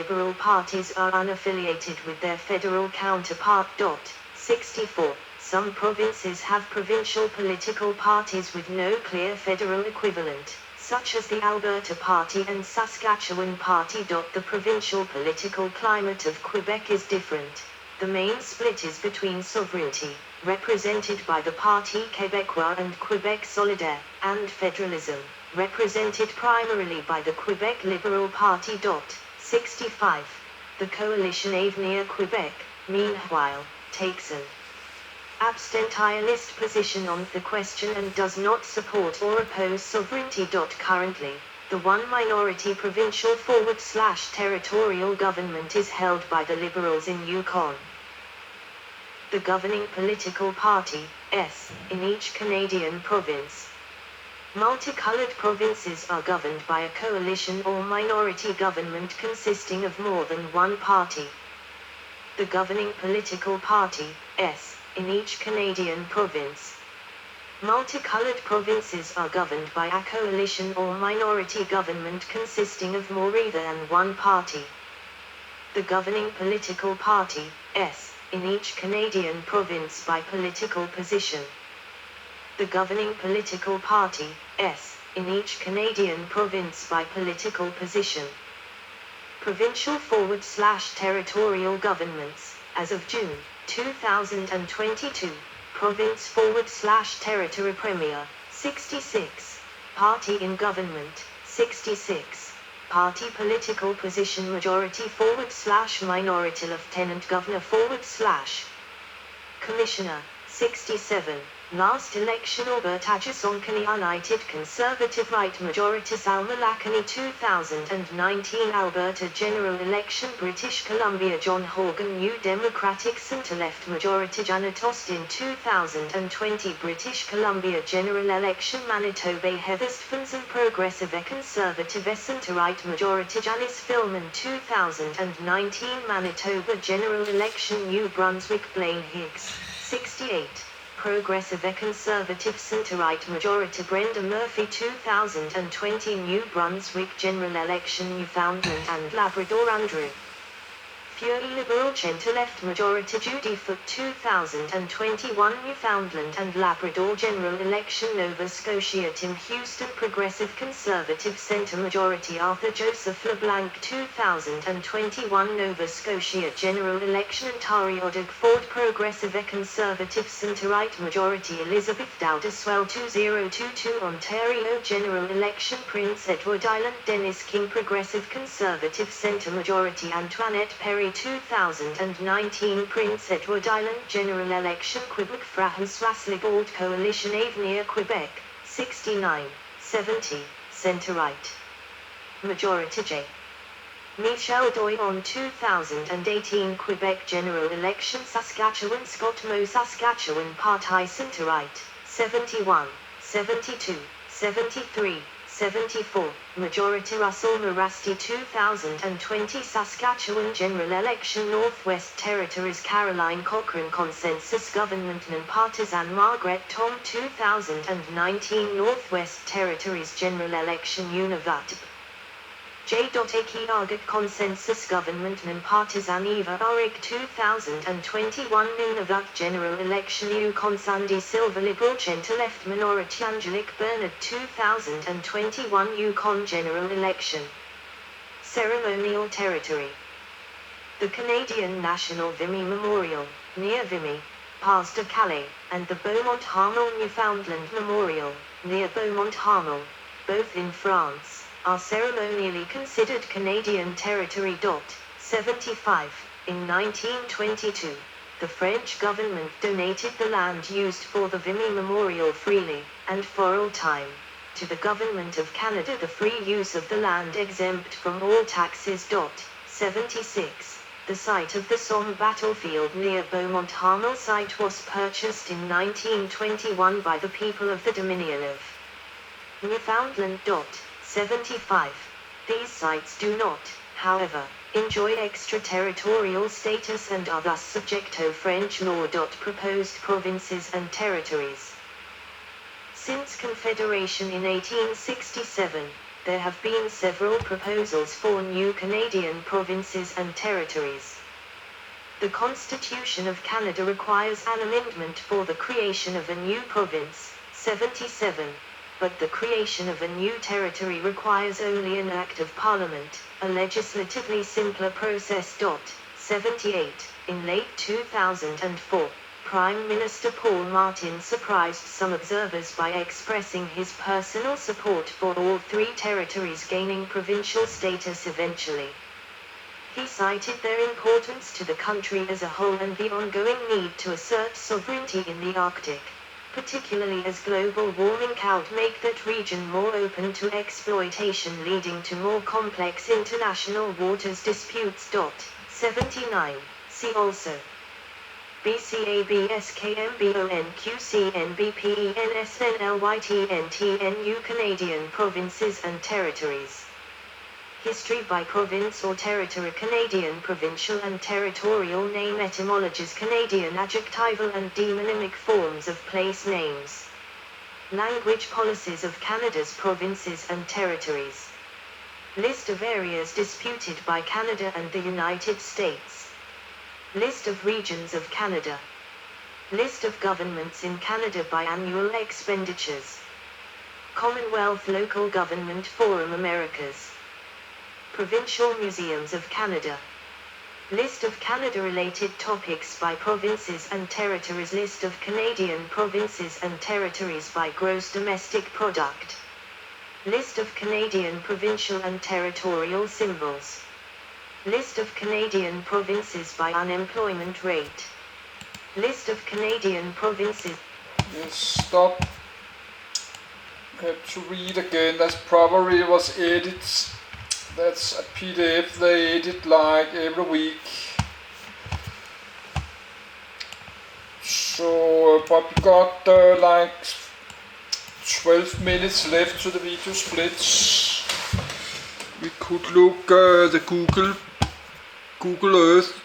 liberal parties are unaffiliated with their federal counterpart. 64. Some provinces have provincial political parties with no clear federal equivalent, such as the Alberta Party and Saskatchewan Party. The provincial political climate of Quebec is different. The main split is between sovereignty, represented by the Parti Québécois and Québec Solidaire, and federalism, represented primarily by the Quebec Liberal Party. 65. The coalition Avenir Quebec, meanwhile, takes an abstentionist position on the question and does not support or oppose sovereignty. Currently, the one minority provincial / territorial government is held by the Liberals in Yukon. The governing political party, in each Canadian province. Multicolored provinces are governed by a coalition or minority government consisting of more than one party. The governing political party, in each Canadian province. Multicolored provinces are governed by a coalition or minority government consisting of more than one party. The governing political party, in each Canadian province by political position. The governing political party, in each Canadian province by political position. Provincial / territorial governments, as of June 2022, province / territory premier, 66, party in government, 66, party political position majority / minority lieutenant governor / commissioner, 67. Last election Alberta Jasonkani United Conservative Right Majority Salmalakani 2019 Alberta General Election British Columbia John Horgan New Democratic Centre-Left Majority Janet Austin 2020 British Columbia General Election Manitoba Heatherstons and Progressive Conservative Centre-Right Majority Janice Philman 2019 Manitoba General Election New Brunswick Blaine Higgs, 68. Progressive Conservative Centre-Right Majority Brenda Murphy 2020 New Brunswick General Election Newfoundland and Labrador Andrew Fury Liberal Centre-Left Majority Judy Foote 2021 Newfoundland and Labrador General Election Nova Scotia Tim Houston Progressive Conservative Centre Majority Arthur Joseph LeBlanc 2021 Nova Scotia General Election Ontario Doug Ford Progressive Conservative Centre-Right Majority Elizabeth Dowdeswell 2022 Ontario General Election Prince Edward Island Dennis King Progressive Conservative Centre Majority Antoinette Perry 2019 Prince Edward Island General Election Quebec François Legault Coalition Avenir Quebec, 69, 70, Centre-Right. Majority J. Michel Doyon 2018 Quebec General Election Saskatchewan Scott Moe Saskatchewan Parti Centre-Right, 71, 72, 73, 74, Majority Russell Marasti 2020 Saskatchewan General Election Northwest Territories Caroline Cochrane Consensus Government Nonpartisan Margaret Tom 2019 Northwest Territories General Election Nunavut J.Aki Argot Consensus Government Nonpartisan Eva Arik 2021 Nunavut General Election Yukon Sandy Silva Liberal Centre-Left Minority Angelique Bernard 2021 Yukon General Election Ceremonial Territory. The Canadian National Vimy Memorial, near Vimy, Pas de Calais, and the Beaumont-Hamel Newfoundland Memorial, near Beaumont-Hamel, both in France, are ceremonially considered Canadian territory. 75. In 1922, the French government donated the land used for the Vimy Memorial freely, and for all time, to the Government of Canada. The free use of the land exempt from all taxes. 76. The site of the Somme battlefield near Beaumont-Hamel site was purchased in 1921 by the people of the Dominion of Newfoundland. 75. These sites do not, however, enjoy extraterritorial status and are thus subject to French law. Proposed provinces and territories. Since Confederation in 1867, there have been several proposals for new Canadian provinces and territories. The Constitution of Canada requires an amendment for the creation of a new province, 77, but the creation of a new territory requires only an Act of Parliament, a legislatively simpler process. 78. In late 2004, Prime Minister Paul Martin surprised some observers by expressing his personal support for all three territories gaining provincial status eventually. He cited their importance to the country as a whole and the ongoing need to assert sovereignty in the Arctic, particularly as global warming could make that region more open to exploitation, leading to more complex international waters disputes. 79. See also BCABSKMBONQCNBPENSNLYTNTNU Canadian provinces and territories. History by province or territory. Canadian provincial and territorial name etymologies. Canadian adjectival and demonymic forms of place names. Language policies of Canada's provinces and territories. List of areas disputed by Canada and the United States. List of regions of Canada. List of governments in Canada by annual expenditures. Commonwealth Local Government Forum Americas. Provincial Museums of Canada. List of Canada-related topics by provinces and territories. List of Canadian provinces and territories by gross domestic product. List of Canadian provincial and territorial symbols. List of Canadian provinces by unemployment rate. List of Canadian provinces. Yes, stop. Have to read again. That's probably was edited. That's a PDF they edit like every week. So, but we got like 12 minutes left to the video splits. We could look the Google Earth.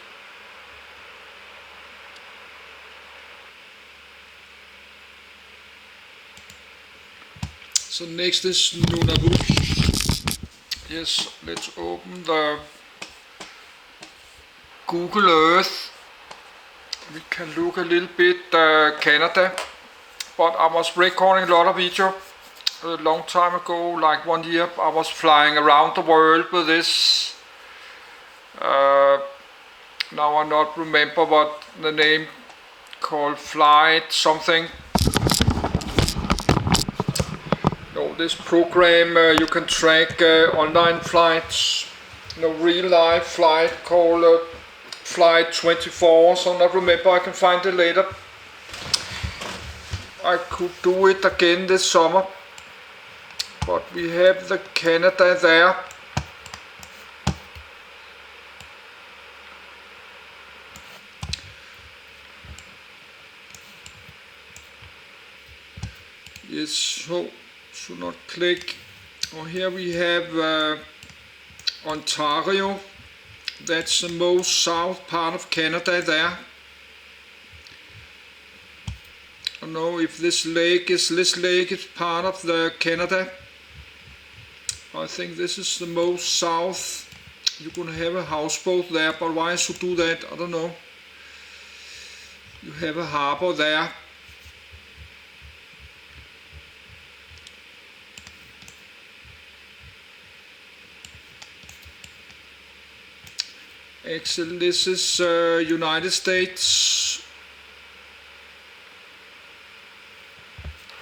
So next is Nunavut. Yes, let's open the Google Earth. We can look a little bit Canada, but I was recording a lot of video a long time ago, like 1 year. I was flying around the world with this. Now I not remember what the name called, flight something. No, this program you can track online flights. No, real life flight called Flight 24. So not remember. I can find it later. I could do it again this summer, but we have the Canada there. Yes, so should not click. Oh, here we have Ontario. That's the most south part of Canada there. I don't know if this lake is part of the Canada. I think this is the most south. You're gonna have a houseboat there, but why should do that? I don't know. You have a harbor there. Actually, this is United States.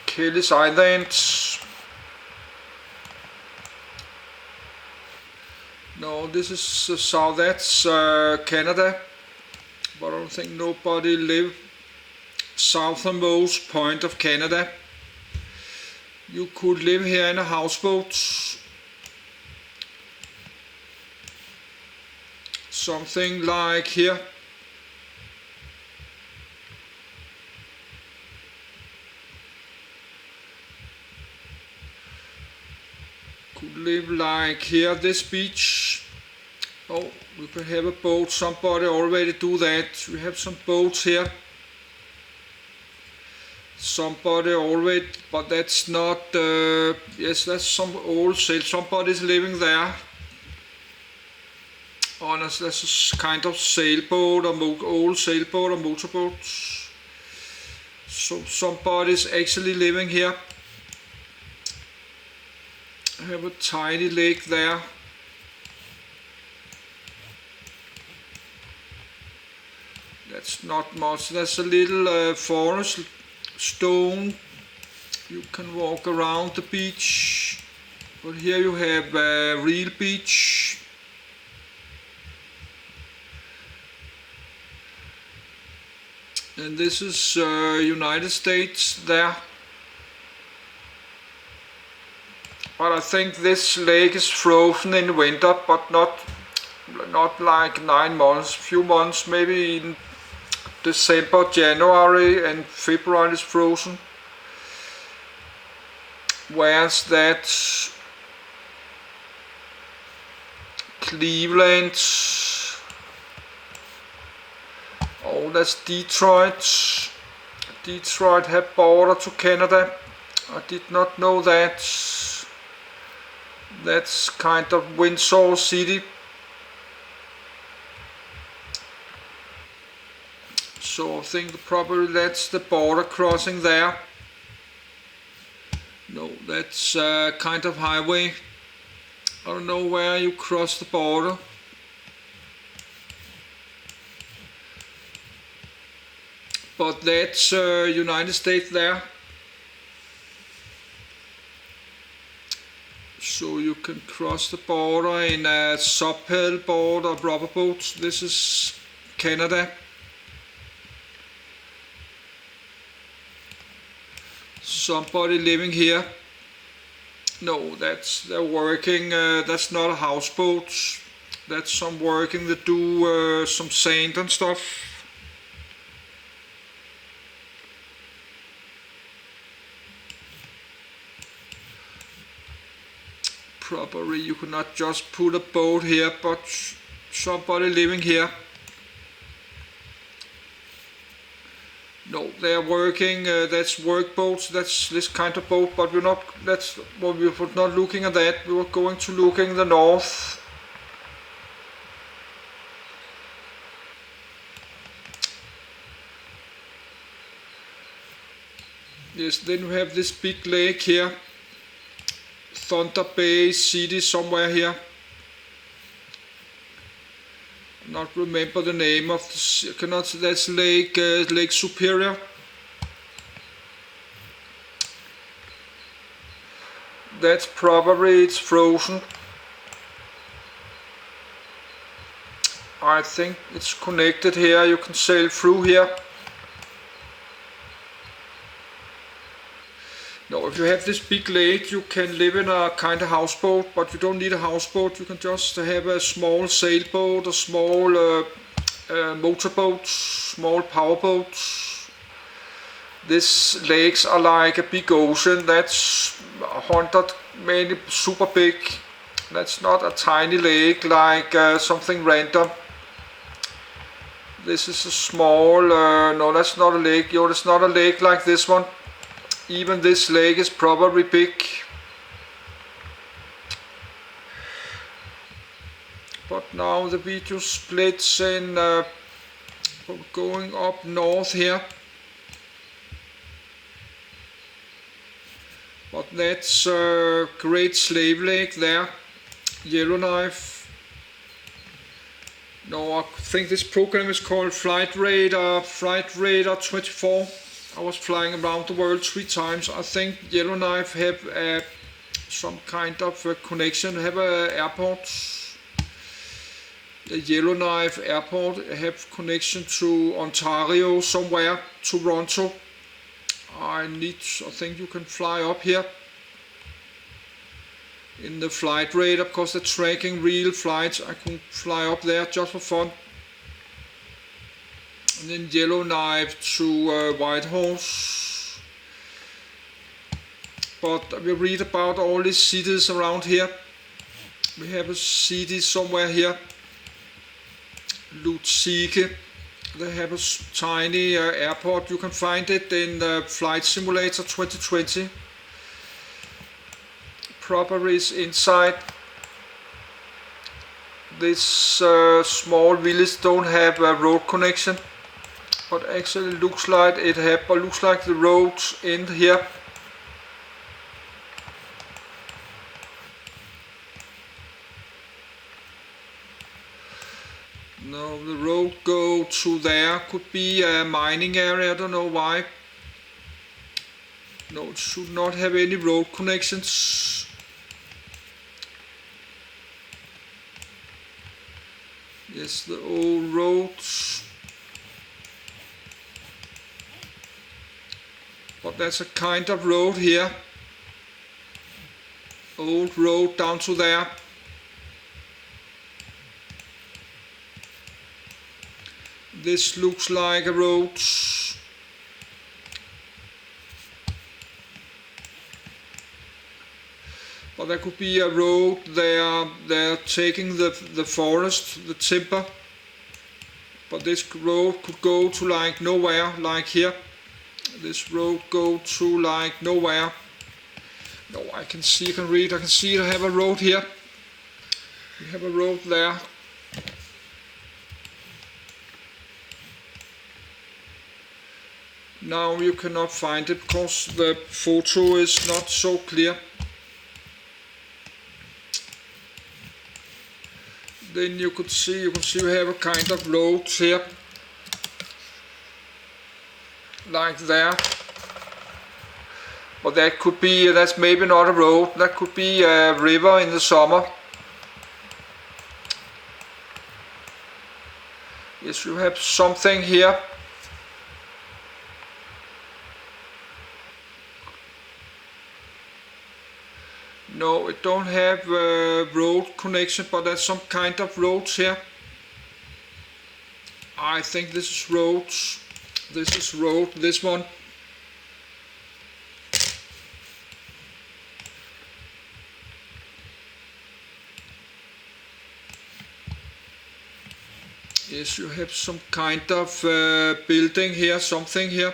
Kellis Islands. No, this is south. That's Canada, but I don't think nobody live southernmost point of Canada. You could live here in a houseboat. Something like here. Could live like here, this beach. Oh, we can have a boat. Somebody already do that. We have some boats here. somebody already, but that's not, yes, that's some old sail, somebody's living there. Oh, that's a kind of sailboat, or old sailboat or motorboat. So somebody's actually living here. I have a tiny lake there. That's not much. That's a little forest stone. You can walk around the beach, but here you have a real beach. And this is United States there. But I think this lake is frozen in winter, but not like 9 months, few months, maybe in December, January and February is frozen. Where's that? Cleveland. Oh, that's Detroit. Detroit have border to Canada. I did not know that. That's kind of Windsor City. So I think probably that's the border crossing there. No, that's kind of highway. I don't know where you cross the border. But that's United States there. So you can cross the border in a subpaddle boat or rubber boats. This is Canada. Somebody living here. No, they're working. That's not a houseboat. That's some working that do some sand and stuff. Probably you could not just put a boat here, but somebody living here. No, they are working. That's work boats. That's this kind of boat, but we're not. That's well, we were not looking at that. We were going to look in the north. Yes, then we have this big lake here. Thunder Bay City somewhere here. Not remember the name of the. Cannot. That's Lake Lake Superior. That's probably it's frozen. I think it's connected here. You can sail through here. No, if you have this big lake, you can live in a kind of houseboat, but you don't need a houseboat. You can just have a small sailboat, a small motorboat, small powerboat. These lakes are like a big ocean. That's 100, maybe super big. That's not a tiny lake like something random. This is a small, no, that's not a lake. Yo, it's not a lake like this one. Even this lake is probably big. But now the video splits in going up north here. But that's Great Slave Lake there. Yellowknife. No, I think this program is called Flight Radar 24. I was flying around the world 3 times. I think Yellowknife have some kind of a connection, have a airport. The Yellowknife Airport have connection to Ontario somewhere, Toronto. I think you can fly up here in the flight radar, because they're tracking real flights. I can fly up there just for fun. And then Yellowknife to Whitehorse. But we read about all these cities around here. We have a city somewhere here, Lutzique. They have a tiny airport. You can find it in Flight Simulator 2020. Properties inside this small village don't have a road connection, but actually looks like it have. But looks like the roads end here. No, the road go to there. Could be a mining area. I don't know why. No, it should not have any road connections. Yes, the old roads. But that's a kind of road here. Old road down to there. This looks like a road. But there could be a road there. They're taking the forest, the timber. But this road could go to like nowhere, like here. This road go to like nowhere. No, I can see, I can read, I can see I have a road here. We have a road there. Now you cannot find it because the photo is not so clear. Then you can see we have a kind of road here. Like there. But that could be, that's maybe not a road, that could be a river in the summer. Yes, you have something here. No, it don't have road connection, but there's some kind of roads here. I think this is roads. This is road, this one. Yes, you have some kind of building here, something here.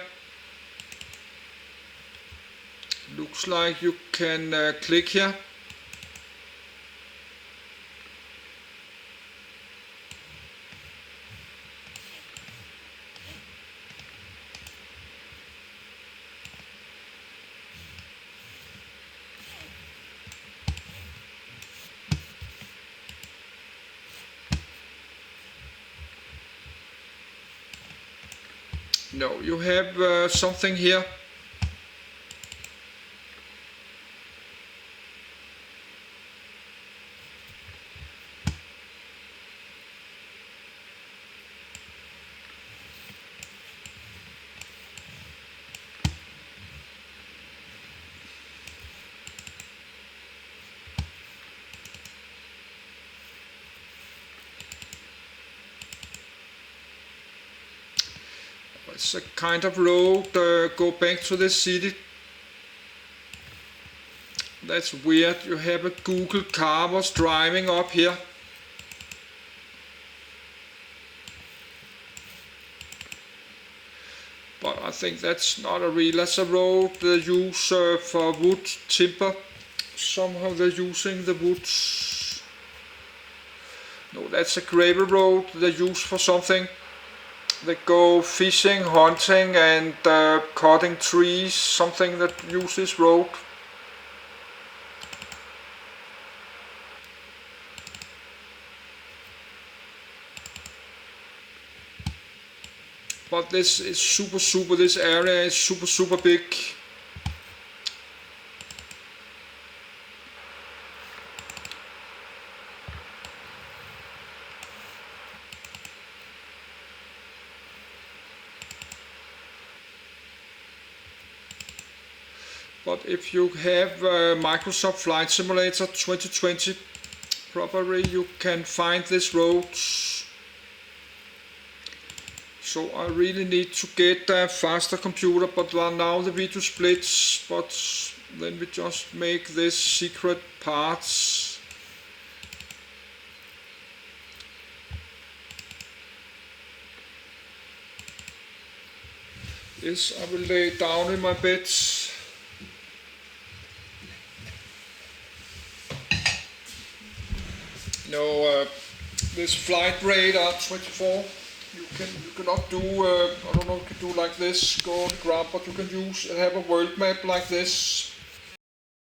Looks like you can click here. No, you have something here. It's a kind of road, go back to the city. That's weird, you have a Google car was driving up here. But I think that's not a real, that's a road they use for wood, timber. Somehow they're using the woods. No, that's a gravel road they use for something. They go fishing, hunting and cutting trees, something that uses road. But this is super, this area is super big. But if you have Microsoft Flight Simulator 2020, probably you can find this road. So I really need to get a faster computer, but now the video splits, but then we just make this secret parts. is I will lay down in my bed. This flight radar 24. You cannot do. I don't know. You can do like this. Go on the ground, but you can have a world map like this.